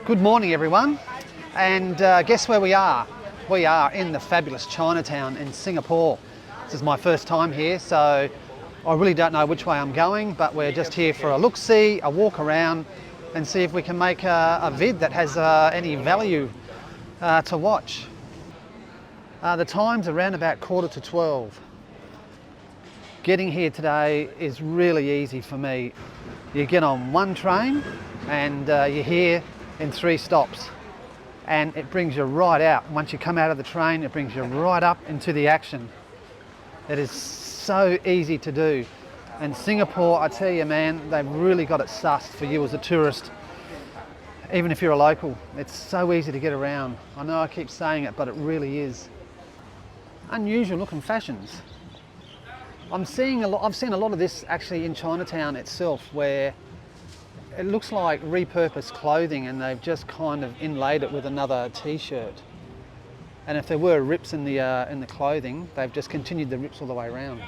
Good morning everyone, and guess where we are? We are in the fabulous Chinatown in Singapore. This is my first time here, so I really don't know which way I'm going, but we're just here for a look-see, a walk around, and see if we can make a vid that has any value to watch. The time's around about 11:45. Getting here today is really easy for me. You get on one train and you're here in 3 stops, and it brings you right out. Once you come out of the train, it brings you right up into the action. It is so easy to do. And Singapore, I tell you man, they've really got it sussed for you as a tourist. Even if you're a local, it's so easy to get around. I know I keep saying it, but it really is. Unusual looking fashions. I've seen a lot of this actually in Chinatown itself, where it looks like repurposed clothing and they've just kind of inlaid it with another t-shirt. And if there were rips in the clothing, they've just continued the rips all the way around.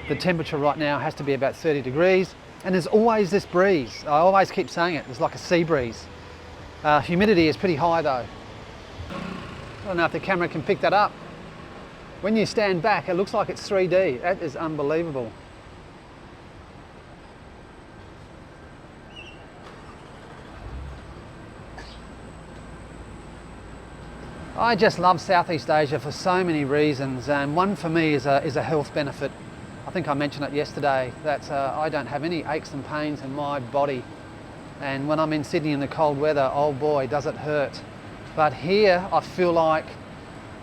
The temperature right now has to be about 30 degrees, and there's always this breeze. I always keep saying it, there's like a sea breeze. Humidity is pretty high though. I don't know if the camera can pick that up. When you stand back, it looks like it's 3D. That is unbelievable. I just love Southeast Asia for so many reasons, and one for me is a health benefit. I think I mentioned it yesterday, that I don't have any aches and pains in my body, and when I'm in Sydney in the cold weather, oh boy does it hurt. But here I feel like,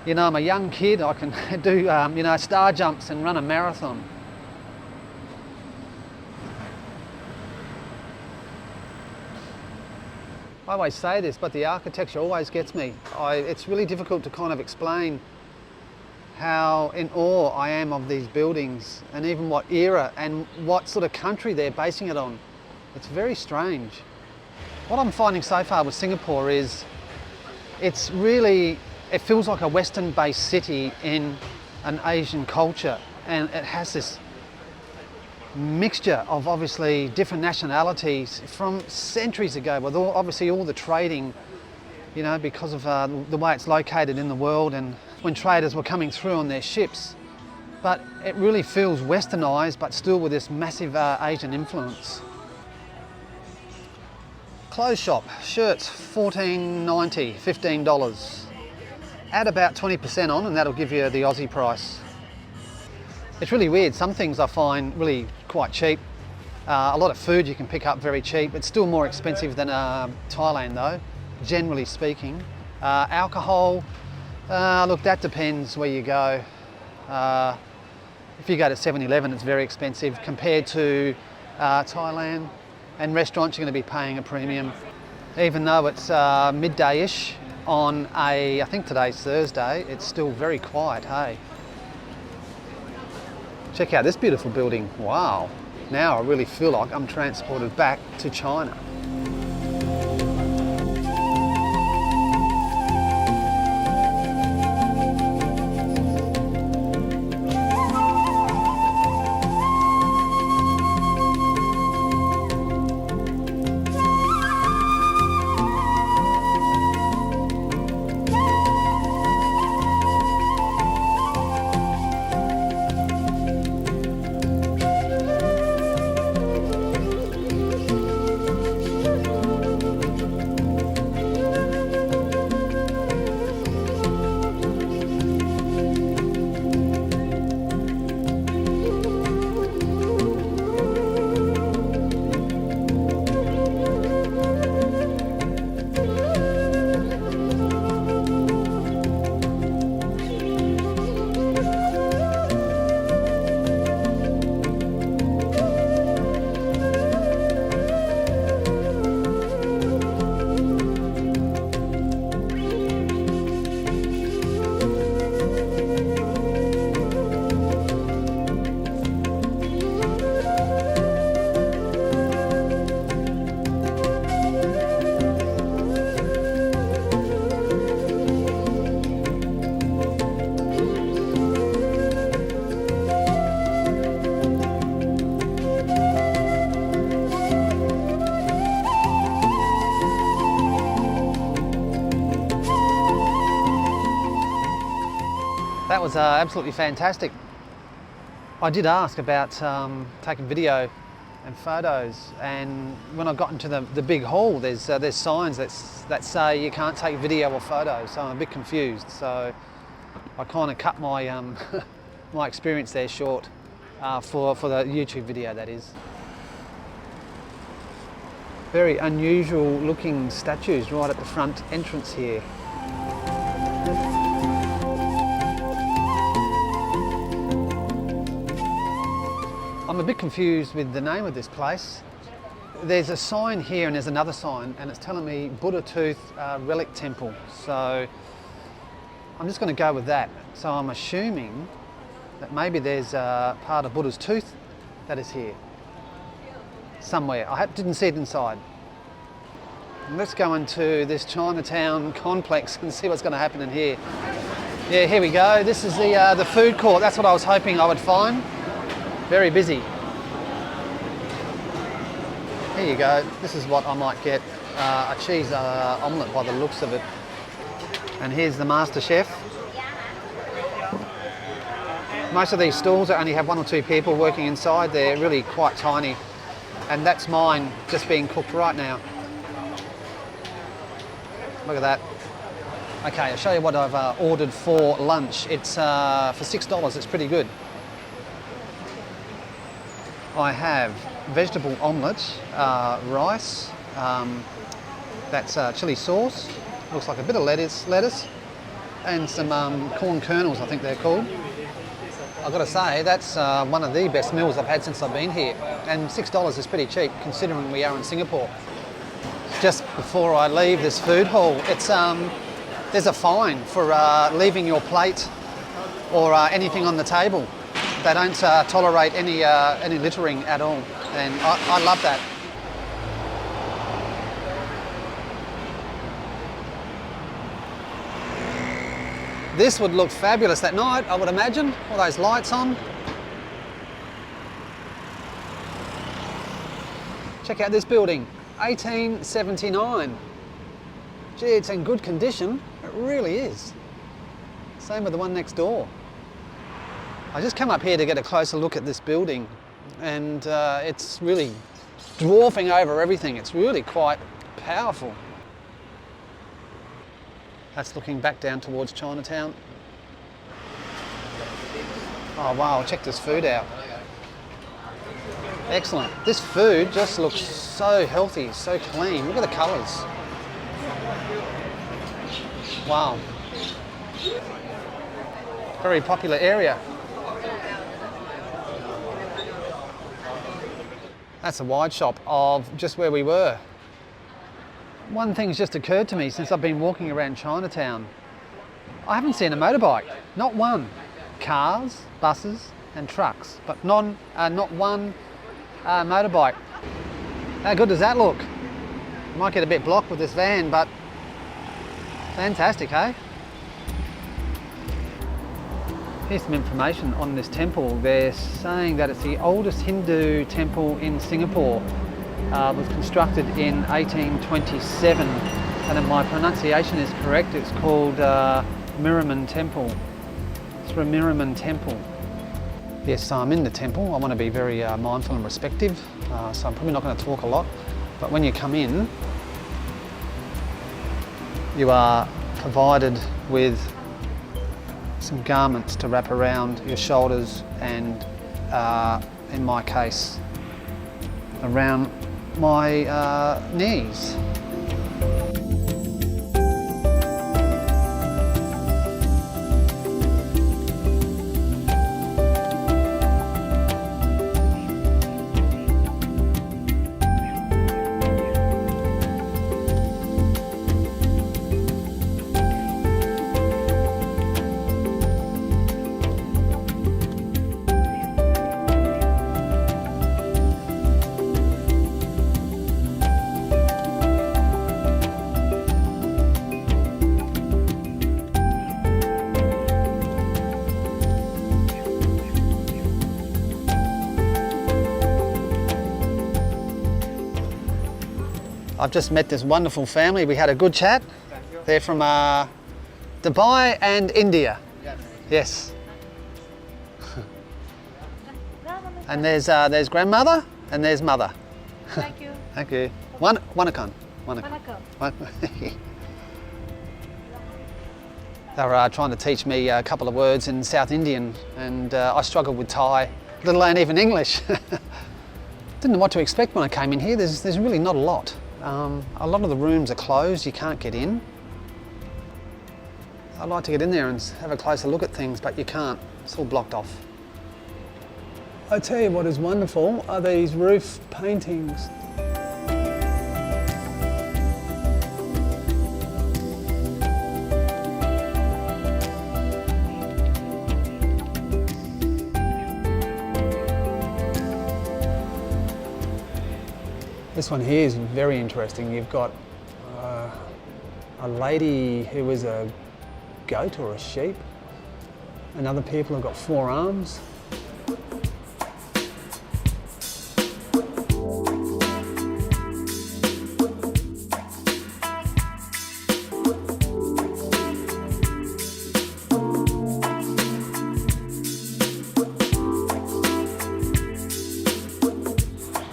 you know, I'm a young kid, I can do you know, star jumps and run a marathon. I always say this, but the architecture always gets me. It's really difficult to kind of explain how in awe I am of these buildings, and even what era and what sort of country they're basing it on. It's very strange. What I'm finding so far with Singapore is it feels like a Western-based city in an Asian culture, and it has this mixture of obviously different nationalities from centuries ago, with obviously all the trading, you know, because of the way it's located in the world and when traders were coming through on their ships. But it really feels westernized, but still with this massive Asian influence. Clothes shop, shirts $14.90, $15. Add about 20% on and that'll give you the Aussie price. It's really weird. Some things I find really quite cheap. A lot of food you can pick up very cheap. It's still more expensive than Thailand though, generally speaking. Alcohol, look, that depends where you go. If you go to 7-Eleven, it's very expensive compared to Thailand. And restaurants, you're going to be paying a premium. Even though it's midday-ish on I think today's Thursday, it's still very quiet, hey? Check out this beautiful building. Wow. Now I really feel like I'm transported back to China. that was absolutely fantastic. I did ask about taking video and photos, and when I got into the big hall, there's signs that say you can't take video or photos, so I'm a bit confused. So I kind of cut my my experience there short for the YouTube video, that is. Very unusual looking statues right at the front entrance here. I'm a bit confused with the name of this place. There's a sign here and there's another sign, and it's telling me Buddha Tooth Relic Temple. So I'm just going to go with that. So I'm assuming that maybe there's a part of Buddha's tooth that is here somewhere. I didn't see it inside. Let's go into this Chinatown complex and see what's going to happen in here. Yeah, here we go. This is the food court. That's what I was hoping I would find. Very busy. Here you go. This is what I might get, a cheese omelette by the looks of it. And here's the master chef. Most of these stalls only have 1 or 2 people working inside. They're really quite tiny. And that's mine just being cooked right now. Look at that. Okay, I'll show you what I've ordered for lunch. It's for $6. It's pretty good. I have vegetable omelette, rice, that's chili sauce, looks like a bit of lettuce, and some corn kernels, I think they're called. I've got to say, that's one of the best meals I've had since I've been here, and $6 is pretty cheap considering we are in Singapore. Just before I leave this food hall, there's a fine for leaving your plate or anything on the table. They don't tolerate any littering at all, and I love that. This would look fabulous at night, I would imagine, all those lights on. Check out this building, 1879. Gee, it's in good condition, it really is. Same with the one next door. I just come up here to get a closer look at this building, and it's really dwarfing over everything. It's really quite powerful. That's looking back down towards Chinatown. Oh wow, check this food out. Excellent. This food just looks so healthy, so clean. Look at the colours. Wow. Very popular area. That's a wide shot of just where we were. One thing's just occurred to me since I've been walking around Chinatown. I haven't seen a motorbike, not one. Cars, buses and trucks, but not one motorbike. How good does that look? Might get a bit blocked with this van, but fantastic, hey? Here's some information on this temple. They're saying that it's the oldest Hindu temple in Singapore. It was constructed in 1827, and if my pronunciation is correct, it's called Mariamman Temple. Sri Mariamman Temple. Yes, so I'm in the temple. I want to be very mindful and respective, so I'm probably not going to talk a lot. But when you come in, you are provided with some garments to wrap around your shoulders and, in my case, around my knees. I've just met this wonderful family. We had a good chat. They're from Dubai and India. Yes. Yes. And there's grandmother and there's mother. Thank you. Thank you. Wanakan. Vanakkam. They were trying to teach me a couple of words in South Indian, and I struggled with Thai, let alone even English. Didn't know what to expect when I came in here. There's really not a lot. A lot of the rooms are closed, you can't get in. I'd like to get in there and have a closer look at things, but you can't. It's all blocked off. I tell you what is wonderful are these roof paintings. This one here is very interesting. You've got a lady who is a goat or a sheep, and other people have got 4 arms.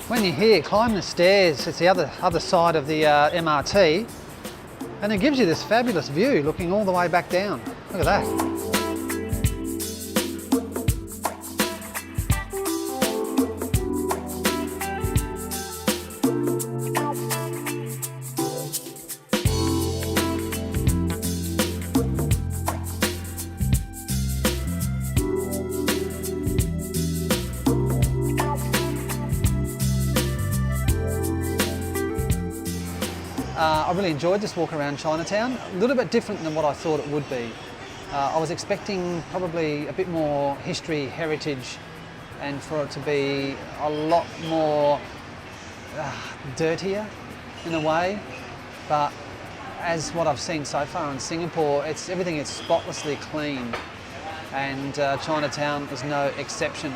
When you're here, climb the stairs. It's the other side of the MRT, and it gives you this fabulous view looking all the way back down. Look at that. I really enjoyed this walk around Chinatown. A little bit different than what I thought it would be. I was expecting probably a bit more history, heritage, and for it to be a lot more dirtier in a way. But as what I've seen so far in Singapore, everything is spotlessly clean, and Chinatown is no exception.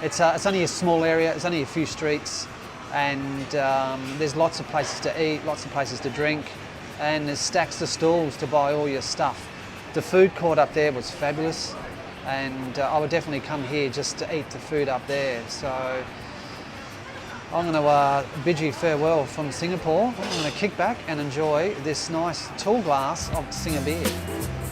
It's only a small area, it's only a few streets, and there's lots of places to eat, lots of places to drink, and there's stacks of stalls to buy all your stuff. The food court up there was fabulous, and I would definitely come here just to eat the food up there. So I'm going to bid you farewell from Singapore. I'm going to kick back and enjoy this nice tall glass of Singapore beer.